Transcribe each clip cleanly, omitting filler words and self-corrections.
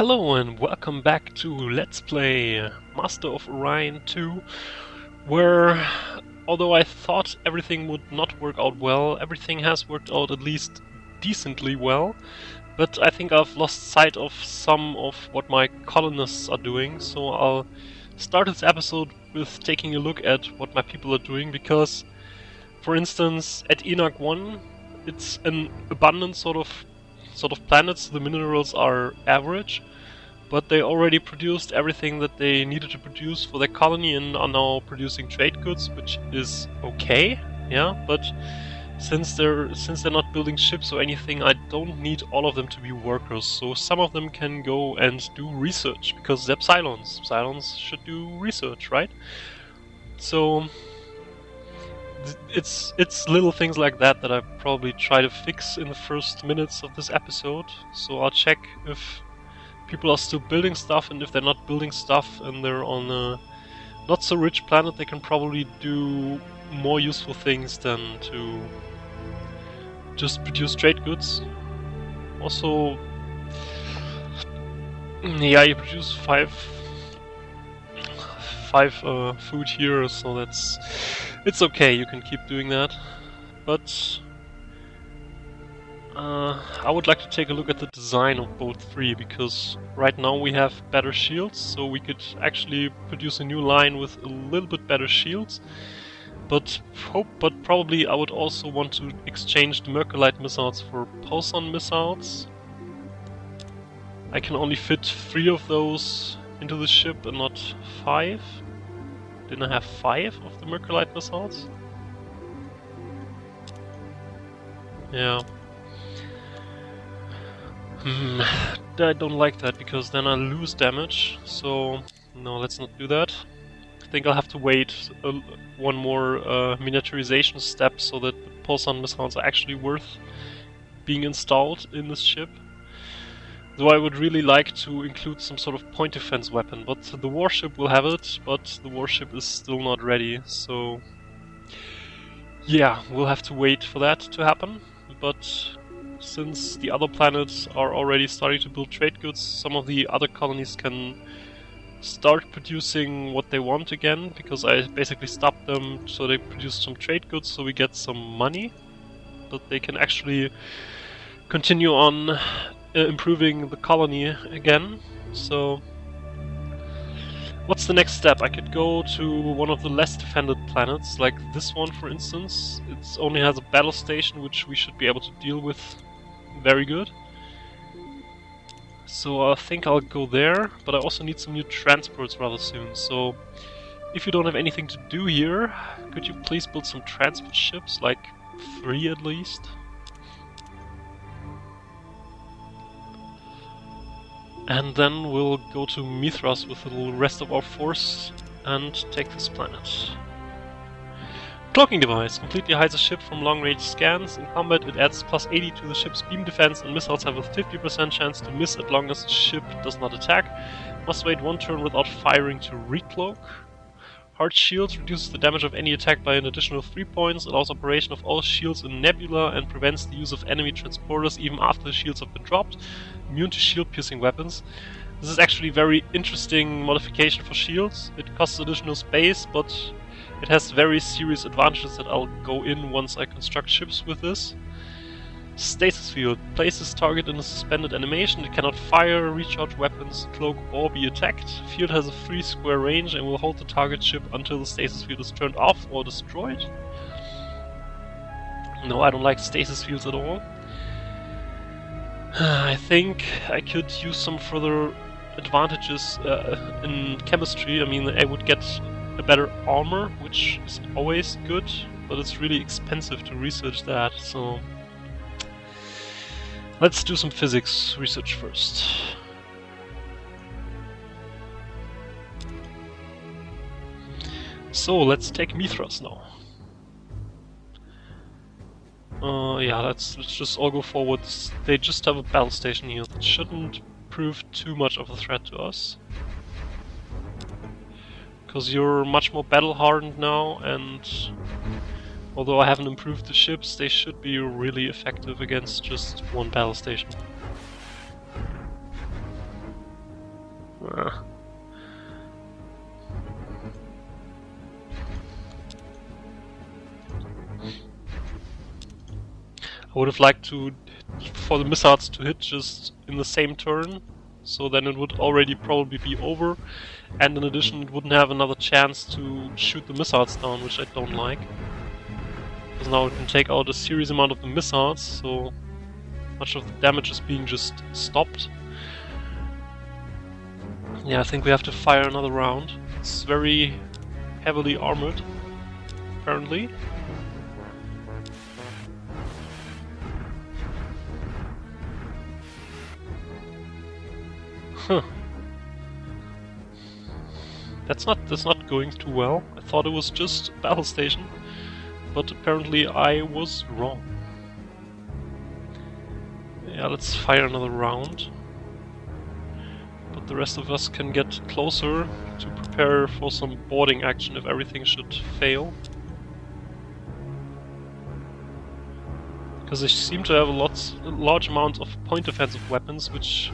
Hello and welcome back to Let's Play Master of Orion II, where, although I thought everything would not work out well, everything has worked out at least decently well, but I think I've lost sight of some of what my colonists are doing, so I'll start this episode with taking a look at what my people are doing, because, for instance, at Enoch 1, it's an abundant sort of planets. The minerals are average, but they already produced everything that they needed to produce for their colony and are now producing trade goods, which is okay, yeah, but since they're not building ships or anything, I don't need all of them to be workers, so some of them can go and do research, because they're Psilons. Psilons should do research, right? So it's little things like that that I probably try to fix in the first minutes of this episode. So I'll check if people are still building stuff, and if they're not building stuff and they're on a not so rich planet, they can probably do more useful things than to just produce trade goods. Also, yeah, you produce five food here, so it's okay, you can keep doing that. But I would like to take a look at the design of both three, because right now we have better shields, so we could actually produce a new line with a little bit better shields. But probably I would also want to exchange the Mercolite missiles for Pulsar missiles. I can only fit 3 of those into the ship and not 5. Didn't I have 5 of the Mercolite missiles? Yeah. I don't like that, because then I lose damage, so no, let's not do that. I think I'll have to wait one more miniaturization step so that the Pulsar missiles are actually worth being installed in this ship. Though I would really like to include some sort of point defense weapon, but the warship will have it, but the warship is still not ready, so yeah, we'll have to wait for that to happen. But since the other planets are already starting to build trade goods, some of the other colonies can start producing what they want again, because I basically stopped them so they produce some trade goods so we get some money, but they can actually continue on improving the colony again. So what's the next step? I could go to one of the less defended planets, like this one for instance. It only has a battle station, which we should be able to deal with very good. So I think I'll go there, but I also need some new transports rather soon. So if you don't have anything to do here, could you please build some transport ships, like 3 at least? And then we'll go to Mithras with the rest of our force and take this planet. Cloaking device completely hides a ship from long-range scans. In combat, it adds plus 80 to the ship's beam defense, and missiles have a 50% chance to miss as long as the ship does not attack. Must wait 1 turn without firing to recloak. Hard shields reduces the damage of any attack by an additional 3 points, allows operation of all shields in Nebula, and prevents the use of enemy transporters even after the shields have been dropped. Immune to shield-piercing weapons. This is actually a very interesting modification for shields. It costs additional space, but it has very serious advantages that I'll go in once I construct ships with this. Stasis field. Places target in a suspended animation. It cannot fire, recharge weapons, cloak, or be attacked. Field has a 3 square range and will hold the target ship until the stasis field is turned off or destroyed. No, I don't like stasis fields at all. I think I could use some further advantages in chemistry. I mean, I would get a better armor, which is always good, but it's really expensive to research that, so let's do some physics research first. So let's take Mithras now. Yeah, let's just all go forward. They just have a battle station here that shouldn't prove too much of a threat to us, because you're much more battle hardened now, and although I haven't improved the ships, they should be really effective against just 1 battle station. I would have liked for the missiles to hit just in the same turn, so then it would already probably be over, and in addition it wouldn't have another chance to shoot the missiles down, which I don't like. Because now it can take out a serious amount of the missiles, so much of the damage is being just stopped. Yeah, I think we have to fire another round. It's very heavily armored, apparently. Huh. That's not going too well. I thought it was just a battle station, but apparently I was wrong. Yeah, let's fire another round. But the rest of us can get closer to prepare for some boarding action if everything should fail. Because they seem to have a large amount of point defensive weapons, which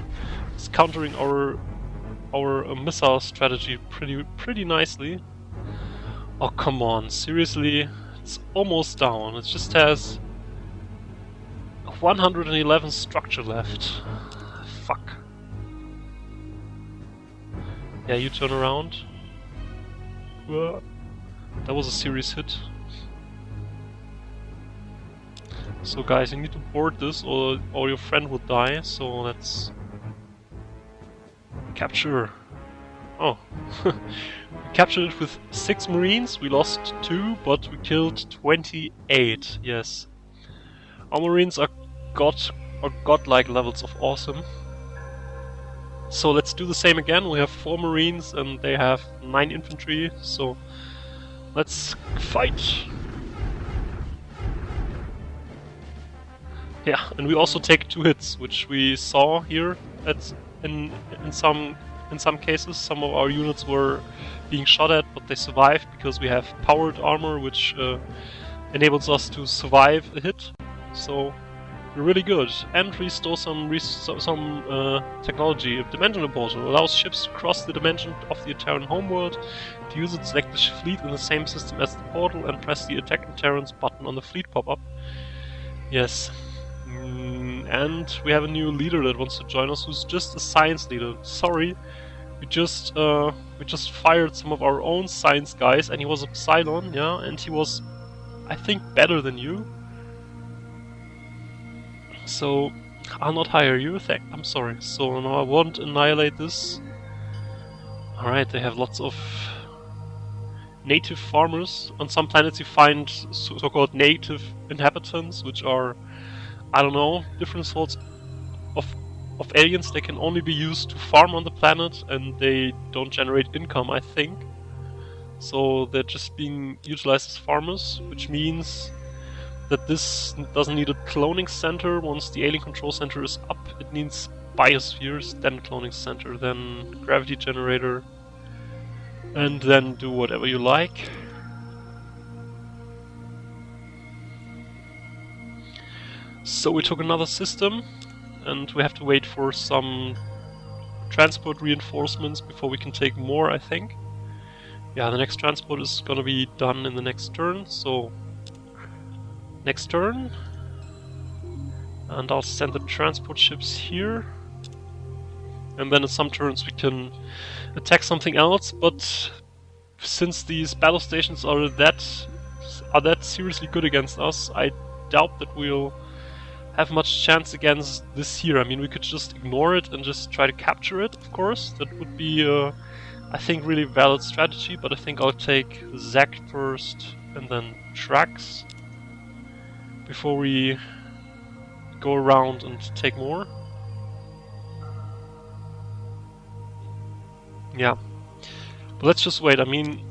is countering our missile strategy pretty nicely. Oh, come on, seriously? It's almost down. It just has 111 structure left. Fuck. Yeah, you turn around. That was a serious hit. So guys, you need to board this or your friend will die, so let's capture. Oh. We captured it with 6 marines, we lost 2, but we killed 28, yes. Our marines are godlike levels of awesome. So let's do the same again. We have 4 marines and they have 9 infantry, so let's fight. Yeah, and we also take 2 hits, which we saw here in some cases. Some of our units were being shot at, but they survived because we have powered armor, which enables us to survive a hit. So we're really good. And restore some technology. A dimensional portal allows ships to cross the dimension of the Antaran homeworld. To use it, select the fleet in the same system as the portal and press the Attack Antarans button on the fleet pop-up. Yes. And we have a new leader that wants to join us, who's just a science leader. Sorry, we just fired some of our own science guys, and he was a Psilon, yeah, and he was, I think, better than you. So I'll not hire you. I'm sorry. So now I won't annihilate this. All right, they have lots of native farmers. On some planets, you find so-called native inhabitants, which are, I don't know, different sorts of aliens. They can only be used to farm on the planet, and they don't generate income, I think. So they're just being utilized as farmers, which means that this doesn't need a cloning center. Once the alien control center is up, it needs biospheres, then cloning center, then gravity generator, and then do whatever you like. So we took another system, and we have to wait for some transport reinforcements before we can take more, I think. Yeah, the next transport is gonna be done in the next turn, so next turn. And I'll send the transport ships here. And then in some turns we can attack something else, but since these battle stations are that seriously good against us, I doubt that we'll have much chance against this here. I mean, we could just ignore it and just try to capture it, of course. That would be, I think, really valid strategy, but I think I'll take Zack first and then Trax before we go around and take more. Yeah. But let's just wait. I mean,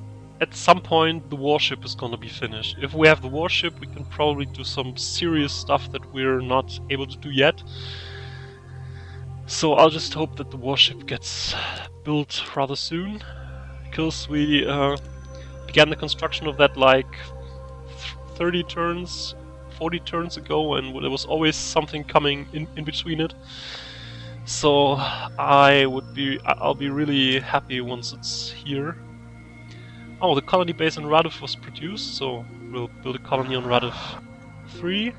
at some point the warship is gonna be finished. If we have the warship, we can probably do some serious stuff that we're not able to do yet. So I'll just hope that the warship gets built rather soon, because we began the construction of that like 30 turns, 40 turns ago, and there was always something coming in between it. So I'll be really happy once it's here. Oh, the colony base in Radif was produced, so we'll build a colony on Radif 3.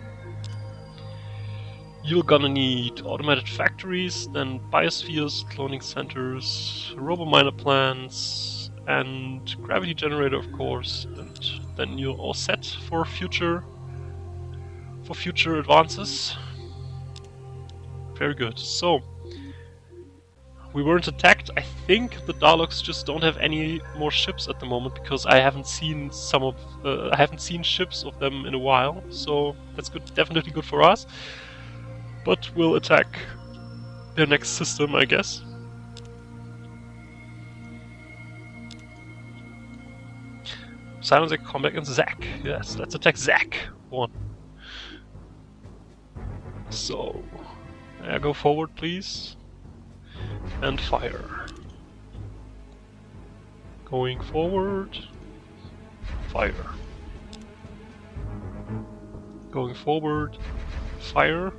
You're gonna need automated factories, then biospheres, cloning centers, robo-miner plants, and gravity generator, of course. And then you're all set for future advances. Very good. So we weren't attacked. I think the Darlocks just don't have any more ships at the moment because I haven't seen ships of them in a while. So that's good, definitely good for us. But we'll attack their next system, I guess. Silence a combat against Zack. Yes, let's attack Zack. 1. So, go forward, please. And fire. Going forward. Fire. Going forward. Fire.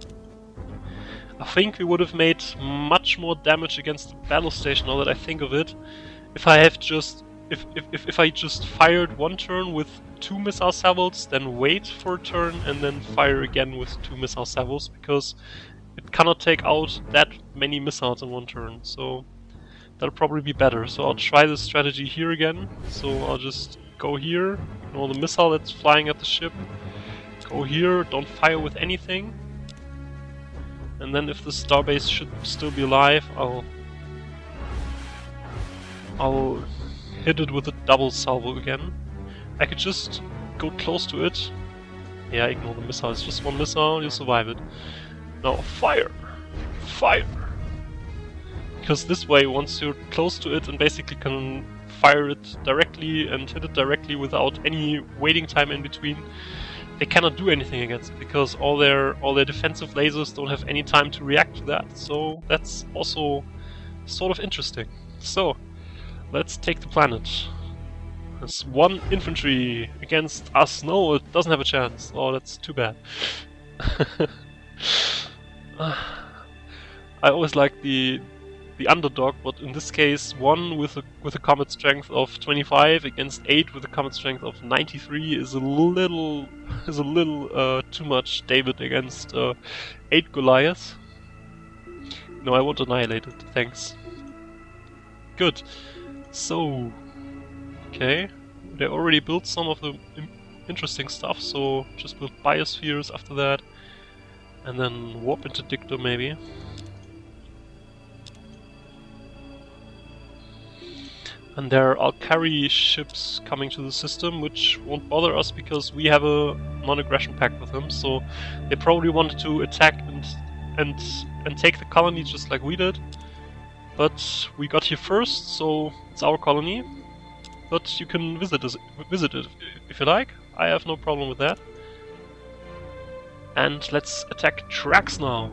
I think we would have made much more damage against the battle station, now that I think of it, if I just fired one turn with 2 missile salvos, then wait for a turn and then fire again with 2 missile salvos, because it cannot take out that many missiles in one turn, so that'll probably be better. So I'll try this strategy here again. So I'll just go here, ignore the missile that's flying at the ship, go here, don't fire with anything. And then if the starbase should still be alive, I'll hit it with a double salvo again. I could just go close to it. Yeah, ignore the missile, it's just one missile, you'll survive it. Now fire! Fire! Because this way, once you're close to it and basically can fire it directly and hit it directly without any waiting time in between, they cannot do anything against it, because all their defensive lasers don't have any time to react to that. So that's also sort of interesting. So let's take the planet. There's 1 infantry against us. No, it doesn't have a chance. Oh, that's too bad. I always like the underdog, but in this case 1 with a combat strength of 25 against 8 with a combat strength of 93 is a little too much David against 8 Goliath. No, I won't annihilate it, thanks. Good. So, okay, they already built some of the interesting stuff, so just build biospheres after that, and then warp interdictor maybe. And there are Alkari ships coming to the system, which won't bother us because we have a non-aggression pact with them, so they probably wanted to attack and take the colony just like we did. But we got here first, so it's our colony. But you can visit it if you like. I have no problem with that. And let's attack Trax now.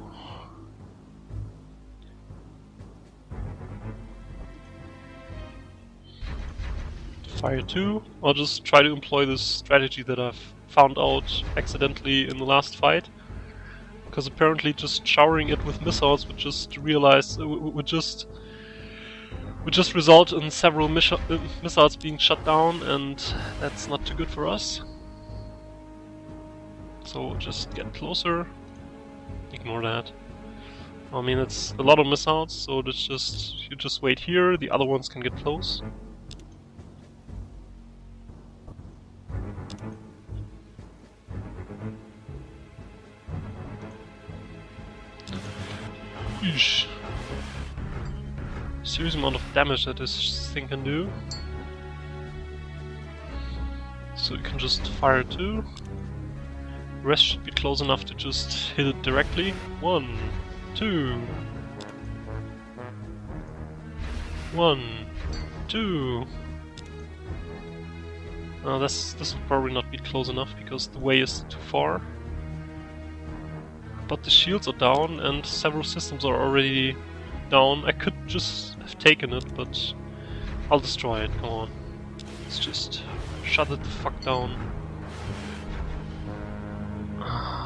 Fire 2. I'll just try to employ this strategy that I've found out accidentally in the last fight. Because apparently just showering it with missiles would just result in several missiles being shut down, and that's not too good for us. So just get closer. Ignore that. I mean, it's a lot of missiles, so you just wait here. The other ones can get close. Eesh. Serious amount of damage that this thing can do. So you can just fire 2. The rest should be close enough to just hit it directly. 1, 2. 1, 2. This will probably not be close enough because the way is too far. But the shields are down and several systems are already down. I could just have taken it, but I'll destroy it, come on. Let's just shut it the fuck down.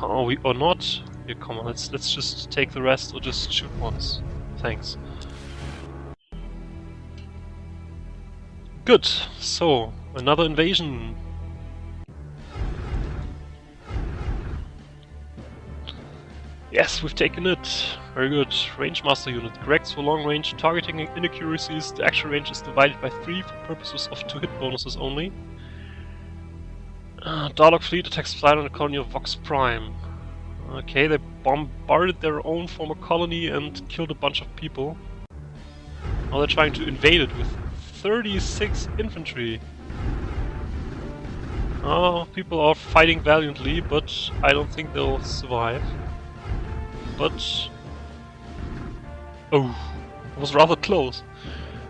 Or not? Yeah, come on, let's just take the rest or just shoot once. Thanks. Good, so, another invasion. Yes, we've taken it. Very good. Range Master Unit. Corrects for long range targeting inaccuracies. The actual range is divided by 3 for purposes of 2 hit bonuses only. Darlock fleet attacks flight on a colony of Vox Prime. Okay, they bombarded their own former colony and killed a bunch of people. Now they're trying to invade it with 36 infantry. People are fighting valiantly, but I don't think they'll survive. But... oh, it was rather close.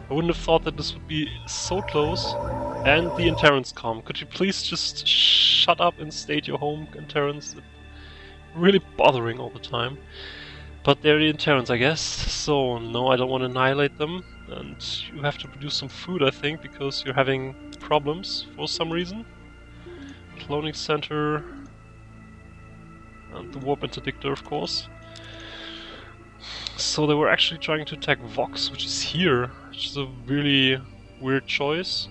I wouldn't have thought that this would be so close. And the Antares come. Could you please just shut up and stay at your home, Antares? It's really bothering all the time. But they're the Antares, I guess. So, no, I don't want to annihilate them. And you have to produce some food, I think, because you're having problems for some reason. Cloning center. And the warp interdictor, of course. So they were actually trying to attack Vox, which is here, which is a really weird choice.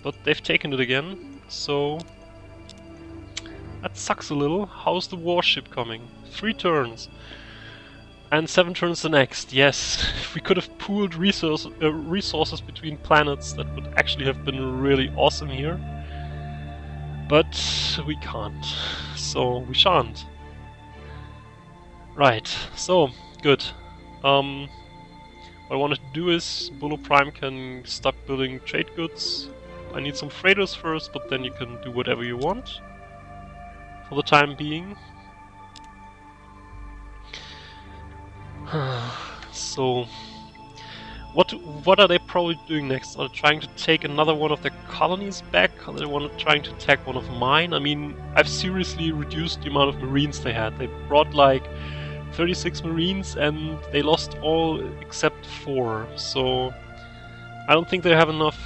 But they've taken it again, so that sucks a little. How's the warship coming? 3 turns. And 7 turns the next, yes. If we could have pooled resources between planets, that would actually have been really awesome here. But we can't, so we shan't. Right, so, good. What I wanted to do is, Bolo Prime can start building trade goods. I need some freighters first, but then you can do whatever you want. For the time being. So, what are they probably doing next? Are they trying to take another one of their colonies back? Are they trying to attack one of mine? I mean, I've seriously reduced the amount of marines they had. They brought like 36 marines and they lost all except 4. So I don't think they have enough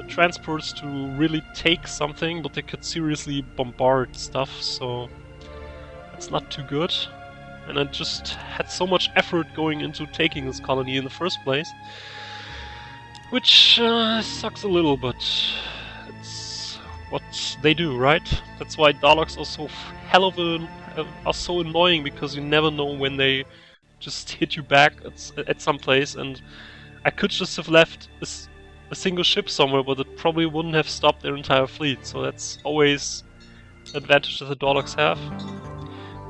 transports to really take something, but they could seriously bombard stuff, so that's not too good. And I just had so much effort going into taking this colony in the first place, which sucks a little, but it's what they do, right? That's why Darlocks are so are so annoying, because you never know when they just hit you back at some place. And I could just have left a single ship somewhere, but it probably wouldn't have stopped their entire fleet. So that's always an advantage that the Darlocks have.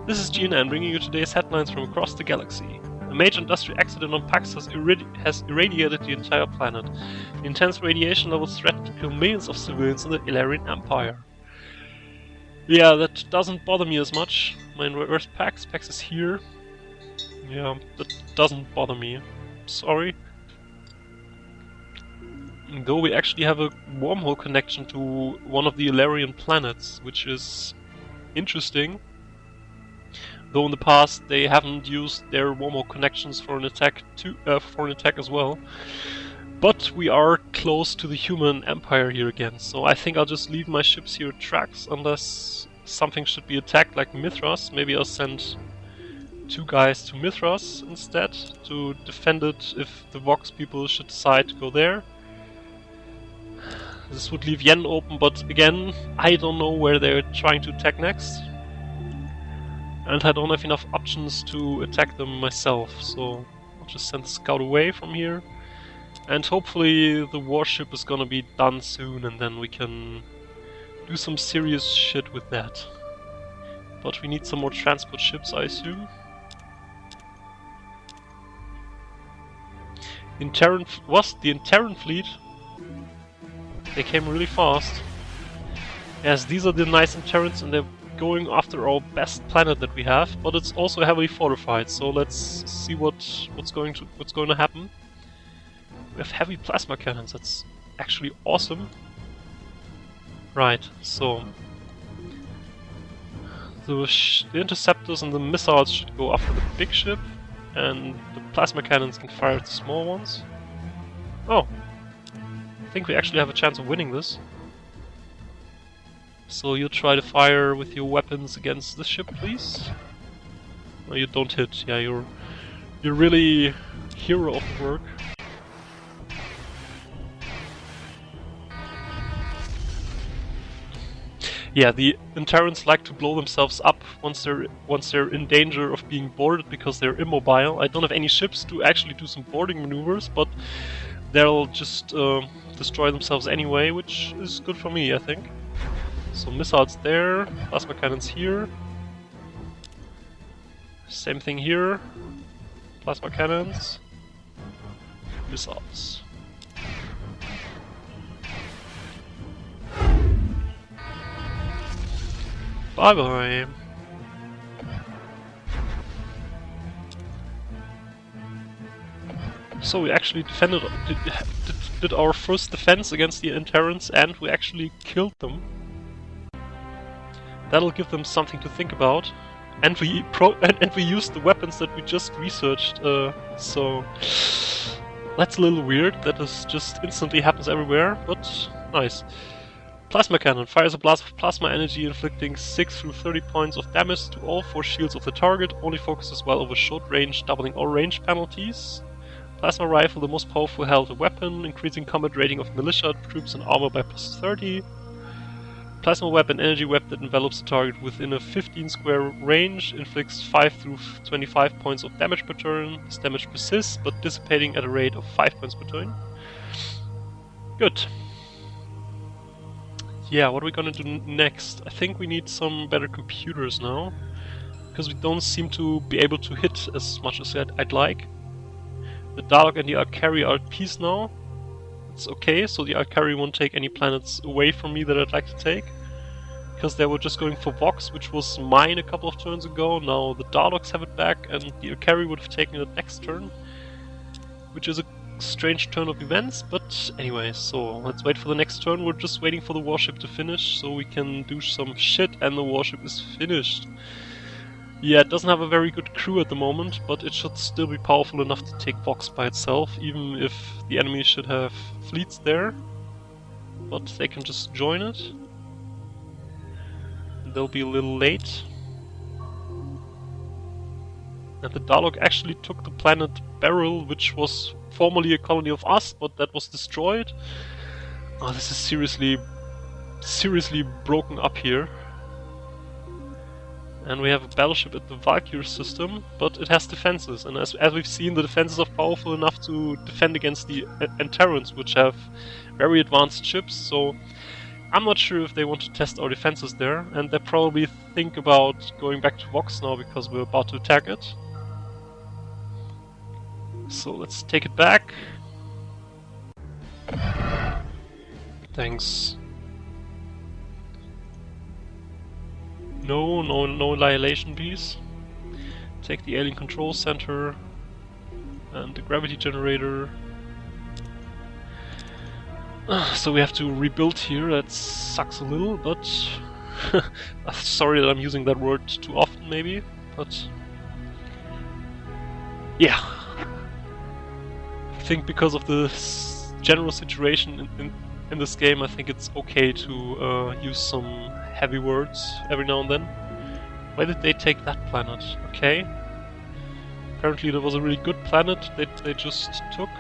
This is GNN bringing you today's headlines from across the galaxy. A major industrial accident on Pax has irradiated the entire planet. The intense radiation levels threaten to kill millions of civilians in the Illyrian Empire. Yeah, that doesn't bother me as much. Where's Pax? Pax is here. Yeah, that doesn't bother me. Sorry. Though we actually have a wormhole connection to one of the Illyrian planets, which is interesting. Though in the past they haven't used their wormhole connections for an attack as well. But we are close to the human empire here again, so I think I'll just leave my ships here at tracks unless something should be attacked, like Mithras. Maybe I'll send 2 guys to Mithras instead to defend it if the Vox people should decide to go there. This would leave Yen open, but again, I don't know where they're trying to attack next. And I don't have enough options to attack them myself, so I'll just send the scout away from here. And hopefully the warship is gonna be done soon, and then we can do some serious shit with that. But we need some more transport ships, I assume. The Antares fleet? They came really fast. Yes, these are the nice Antares, and they're going after our best planet that we have, but it's also heavily fortified, so let's see what's going to happen. We have heavy plasma cannons, that's actually awesome. Right, so the interceptors and the missiles should go after the big ship, and the plasma cannons can fire at the small ones. Oh, I think we actually have a chance of winning this. So you try to fire with your weapons against the ship, please. No, you don't hit. Yeah, you're You're really hero of the work. Yeah, the Antares like to blow themselves up once they're in danger of being boarded because they're immobile. I don't have any ships to actually do some boarding maneuvers, but they'll just destroy themselves anyway, which is good for me, I think. So missiles there, plasma cannons here. Same thing here. Plasma cannons. Missiles. Bye bye. So we actually did our first defense against the Antares, and we actually killed them. That'll give them something to think about. And we used the weapons that we just researched. So that's a little weird. That is just instantly happens everywhere, but nice. Plasma cannon fires a blast of plasma energy, inflicting 6 through 30 points of damage to all 4 shields of the target. Only focuses while over short range, doubling all range penalties. Plasma rifle, the most powerful held weapon, increasing combat rating of militia troops and armor by plus 30. Plasma weapon, energy weapon that envelops the target within a 15 square range, inflicts 5 through 25 points of damage per turn. This damage persists, but dissipating at a rate of 5 points per turn. Good. Yeah, what are we gonna do next? I think we need some better computers now, because we don't seem to be able to hit as much as I'd like. The Darlock and the Alkari are at peace now. It's okay, so the Alkari won't take any planets away from me that I'd like to take, because they were just going for Vox, which was mine a couple of turns ago. Now the Darlocks have it back, and the Alkari would have taken it next turn, which is a strange turn of events, but anyway, so let's wait for the next turn. We're just waiting for the warship to finish so we can do some shit, and the warship is finished. Yeah, it doesn't have a very good crew at the moment, but it should still be powerful enough to take Vox by itself, even if the enemy should have fleets there. But they can just join it. They'll be a little late. And the Darlock actually took the planet Beryl, which was formerly a colony of us, but that was destroyed. Oh, this is seriously broken up here. And we have a battleship at the Valkyrie system, but it has defenses, and as we've seen, the defenses are powerful enough to defend against the Antares, which have very advanced ships, so I'm not sure if they want to test our defenses there, and they probably think about going back to Vox now because we're about to attack it. So let's take it back. Thanks. No annihilation piece. Take the alien control center and the gravity generator. So we have to rebuild here. That sucks a little, but sorry that I'm using that word too often, maybe. But yeah, I think because of the general situation in this game, I think it's okay to use some heavy words every now and then. Why did they take that planet? Okay. Apparently there was a really good planet that they just took.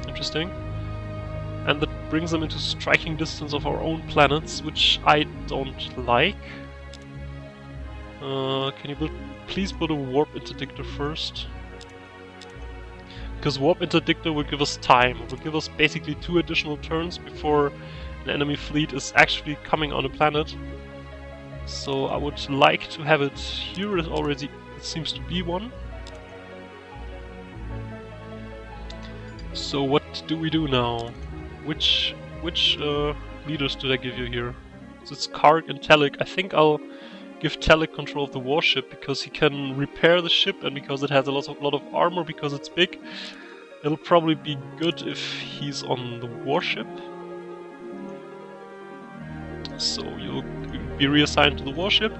Interesting. And that brings them into striking distance of our own planets, which I don't like. Can you please build a warp interdictor first? Because warp interdictor will give us time. It will give us basically 2 additional turns before an enemy fleet is actually coming on a planet. So I would like to have it here. It already seems to be one. So what do we do now? Which leaders did I give you here? So it's Karg and Telic. I think I'll give Telic control of the warship because he can repair the ship, and because it has a lot of armor because it's big. It'll probably be good if he's on the warship. So you'll be reassigned to the warship.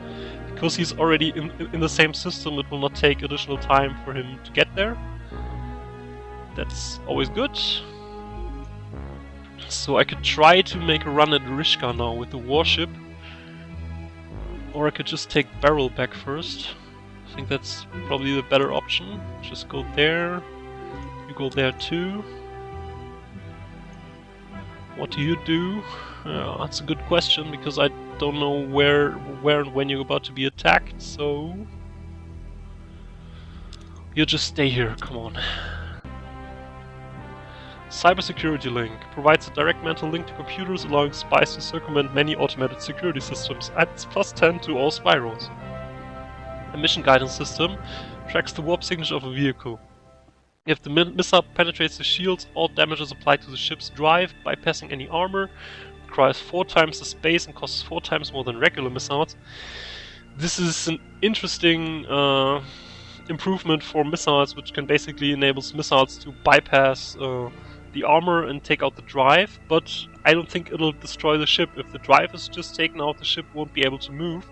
Because he's already in the same system, it will not take additional time for him to get there. That's always good. So I could try to make a run at Rishka now with the warship. Or I could just take Beryl back first. I think that's probably the better option. Just go there. You go there too. What do you do? That's a good question, because I don't know where and when you're about to be attacked, so... You just stay here, come on. Cybersecurity link provides a direct mental link to computers, allowing spies to circumvent many automated security systems. Adds +10 to all spy rolls. A mission guidance system tracks the warp signature of a vehicle. If the missile penetrates the shields, all damage is applied to the ship's drive, bypassing any armor, requires 4 times the space and costs 4 times more than regular missiles. This is an interesting improvement for missiles, which can basically enable missiles to bypass the armor and take out the drive, but I don't think it'll destroy the ship. If the drive is just taken out, the ship won't be able to move.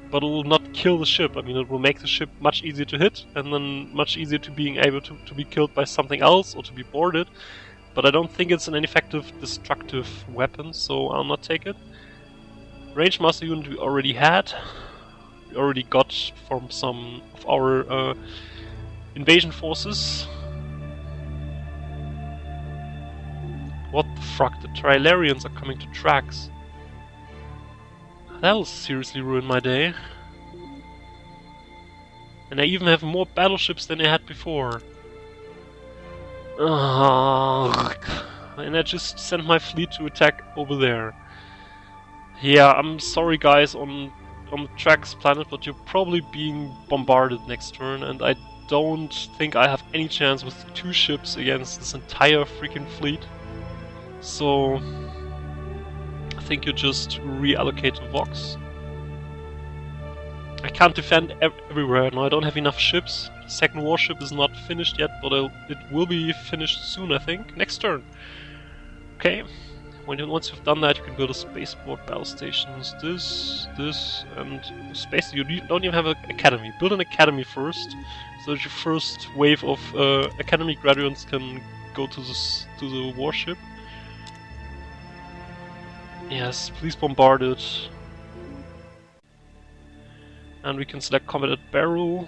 But it will not kill the ship. I mean, it will make the ship much easier to hit, and then much easier to being able to be killed by something else or to be boarded. But I don't think it's an effective destructive weapon, so I'll not take it. Range Master unit we already had. We already got from some of our invasion forces. What the fuck? The Trilarians are coming to tracks. That'll seriously ruin my day. And I even have more battleships than I had before. Ugh. And I just sent my fleet to attack over there. Yeah, I'm sorry guys on the tracks planet, but you're probably being bombarded next turn, and I don't think I have any chance with 2 ships against this entire freaking fleet. So... I think you just reallocate to Vox. I can't defend everywhere, no, I don't have enough ships. The second warship is not finished yet, but it will be finished soon, I think. Next turn. Okay. Once you've done that, you can build a spaceport, battle stations, this, and space. You don't even have an academy. Build an academy first, so that your first wave of academy graduates can go to the warship. Yes, please bombard it. And we can select combat at barrel.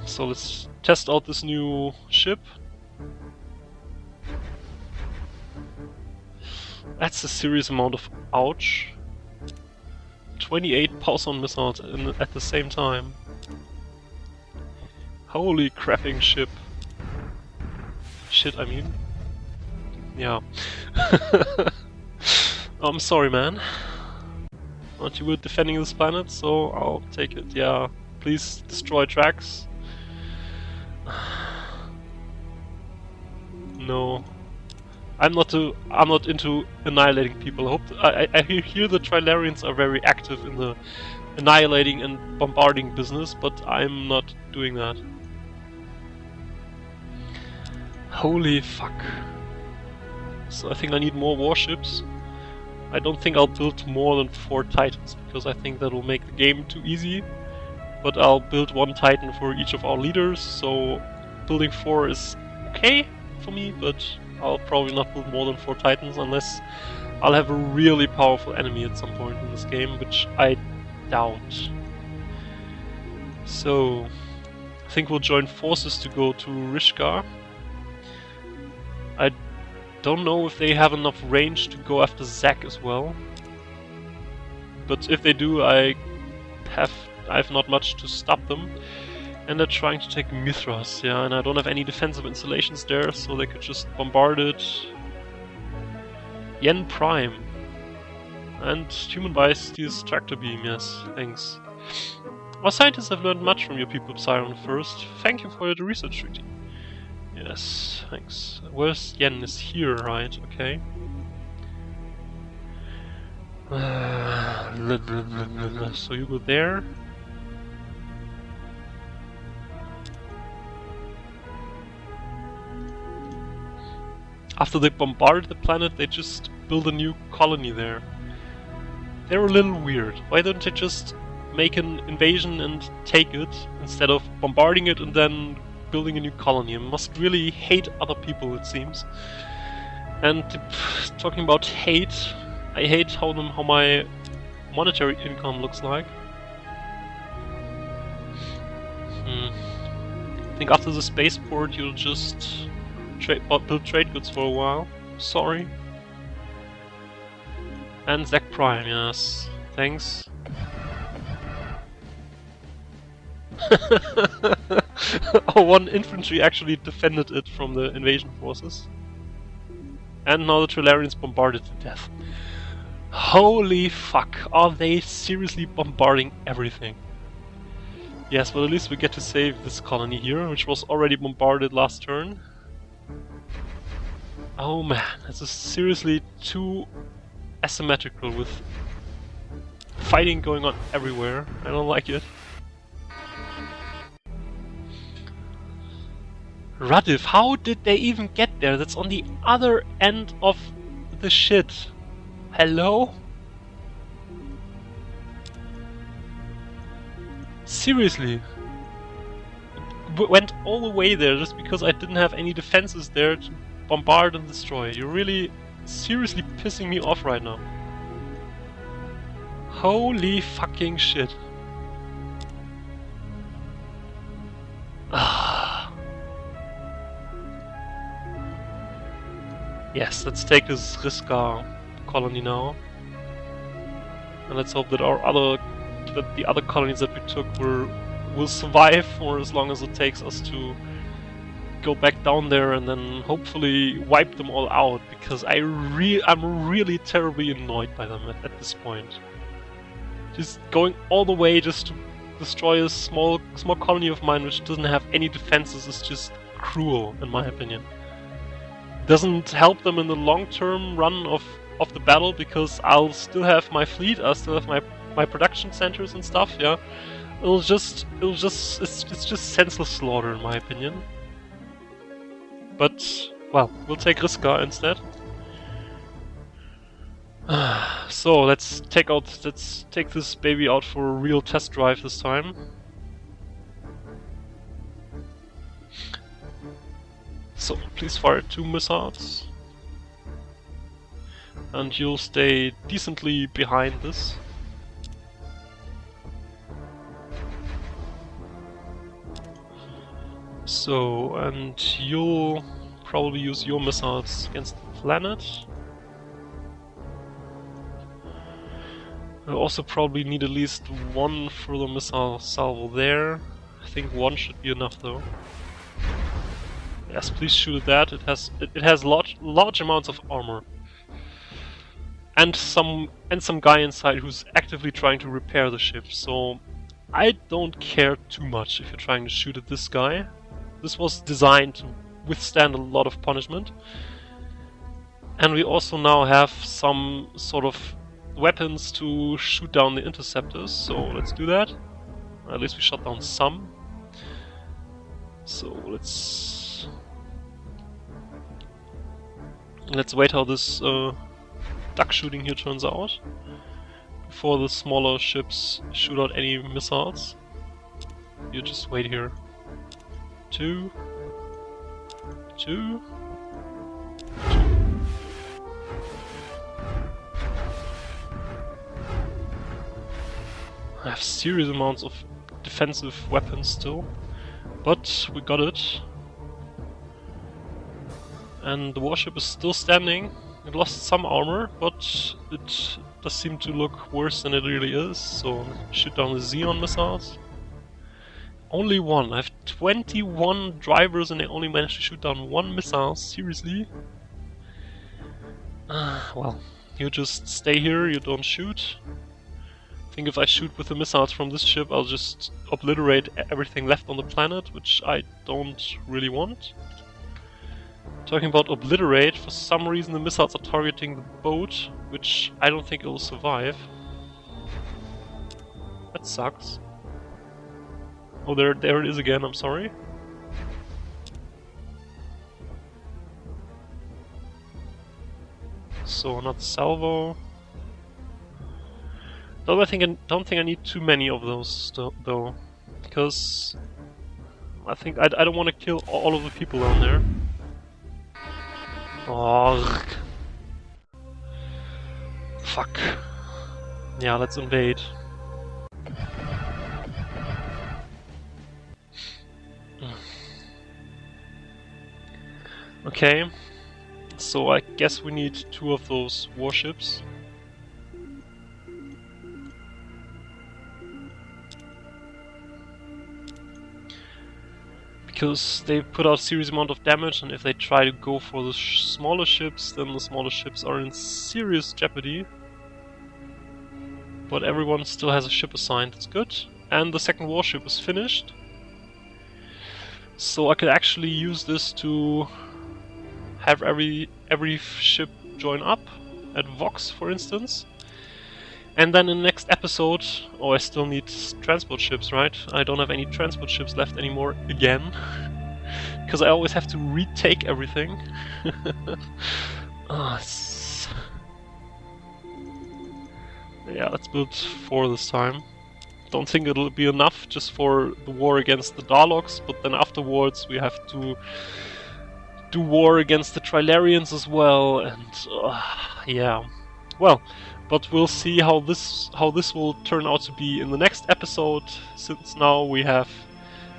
So let's test out this new ship. That's a serious amount of ouch. 28 pulse-on missiles at the same time. Holy crapping ship. Shit, I mean. Yeah. I'm sorry, man. Aren't you defending this planet? So I'll take it. Yeah. Please destroy tracks. No. I'm not into annihilating people. I hear the Trilarians are very active in the annihilating and bombarding business, but I'm not doing that. Holy fuck. So I think I need more warships. I don't think I'll build more than 4 Titans, because I think that will make the game too easy. But I'll build 1 Titan for each of our leaders, so building 4 is okay for me, but I'll probably not build more than 4 Titans unless I'll have a really powerful enemy at some point in this game, which I doubt. So I think we'll join forces to go to Rishkar. I don't know if they have enough range to go after Zack as well. But if they do, I have not much to stop them. And they're trying to take Mithras, yeah, and I don't have any defensive installations there, so they could just bombard it. Yen Prime. And human bias steals tractor beam, yes, thanks. Our scientists have learned much from your people, Psyron First. Thank you for the research treaty. Yes, thanks. Where's Yen? Is here, right? Okay. So you go there. After they bombarded the planet, they just build a new colony there. They're a little weird. Why don't they just make an invasion and take it, instead of bombarding it and then building a new colony? I must really hate other people, it seems. And talking about hate, I hate how my monetary income looks like. I think after the spaceport you'll just build trade goods for a while. Sorry. And Zack Prime, yes. Thanks. Our one infantry actually defended it from the invasion forces. And now the Trilarians bombarded to death. Holy fuck, are they seriously bombarding everything? Yes, but at least we get to save this colony here, which was already bombarded last turn. Oh man, this is seriously too asymmetrical with fighting going on everywhere. I don't like it. Radif, how did they even get there? That's on the other end of the shit. Hello? Seriously? Went all the way there just because I didn't have any defenses there to bombard and destroy. You're really seriously pissing me off right now. Holy fucking shit. Yes, let's take this Riska colony now. And let's hope that the other colonies that we took will survive for as long as it takes us to go back down there and then hopefully wipe them all out, because I'm really terribly annoyed by them at this point. Just going all the way just to destroy a small colony of mine which doesn't have any defenses is just cruel, in my opinion. Doesn't help them in the long-term run of the battle, because I'll still have my fleet, I'll still have my production centers and stuff, yeah. It's just senseless slaughter, in my opinion. But, well, we'll take Riska instead. So let's take this baby out for a real test drive this time. So please fire 2 missiles. And you'll stay decently behind this. So, and you'll probably use your missiles against the planet. We'll also probably need at least 1 further missile salvo there. I think 1 should be enough though. Yes, please shoot at that. It has large amounts of armor. And some guy inside who's actively trying to repair the ship, so I don't care too much if you're trying to shoot at this guy. This was designed to withstand a lot of punishment. And we also now have some sort of weapons to shoot down the interceptors, so let's do that. At least we shot down some. So let's wait how this duck shooting here turns out before the smaller ships shoot out any missiles. You just wait here. 2, 2, 2. I have serious amounts of defensive weapons still, but we got it. And the warship is still standing. It lost some armor, but it does seem to look worse than it really is, so shoot down the Xeon missiles. Only 1. I have 21 drivers and I only managed to shoot down 1 missile. Seriously? Well, you just stay here, you don't shoot. I think if I shoot with the missiles from this ship, I'll just obliterate everything left on the planet, which I don't really want. Talking about obliterate, for some reason the missiles are targeting the boat, which I don't think it will survive. That sucks. Oh, there it is again, I'm sorry. So, not salvo. Though I don't think I need too many of those though, because I think I don't want to kill all of the people down there. Oh, fuck. Yeah, let's invade. Okay, so I guess we need 2 of those warships. Because they put out serious amount of damage, and if they try to go for the smaller ships, then the smaller ships are in serious jeopardy. But everyone still has a ship assigned, that's good. And the second warship is finished. So I could actually use this to have every ship join up at Vox, for instance. And then in the next episode, oh, I still need transport ships, right? I don't have any transport ships left anymore again. Because I always have to retake everything. Yeah, let's build 4 this time. Don't think it'll be enough just for the war against the Darlocks, but then afterwards we have to do war against the Trilarians as well, and yeah. Well, but we'll see how this will turn out to be in the next episode, since now we have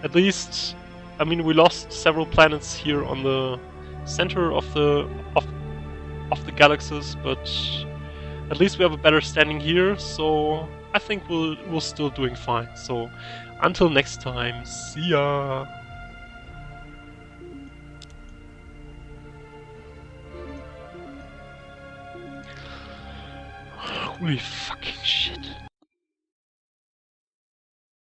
at least, I mean, we lost several planets here on the center of the galaxies, but at least we have a better standing here, so I think we're still doing fine. So until next time, see ya! Holy fucking shit.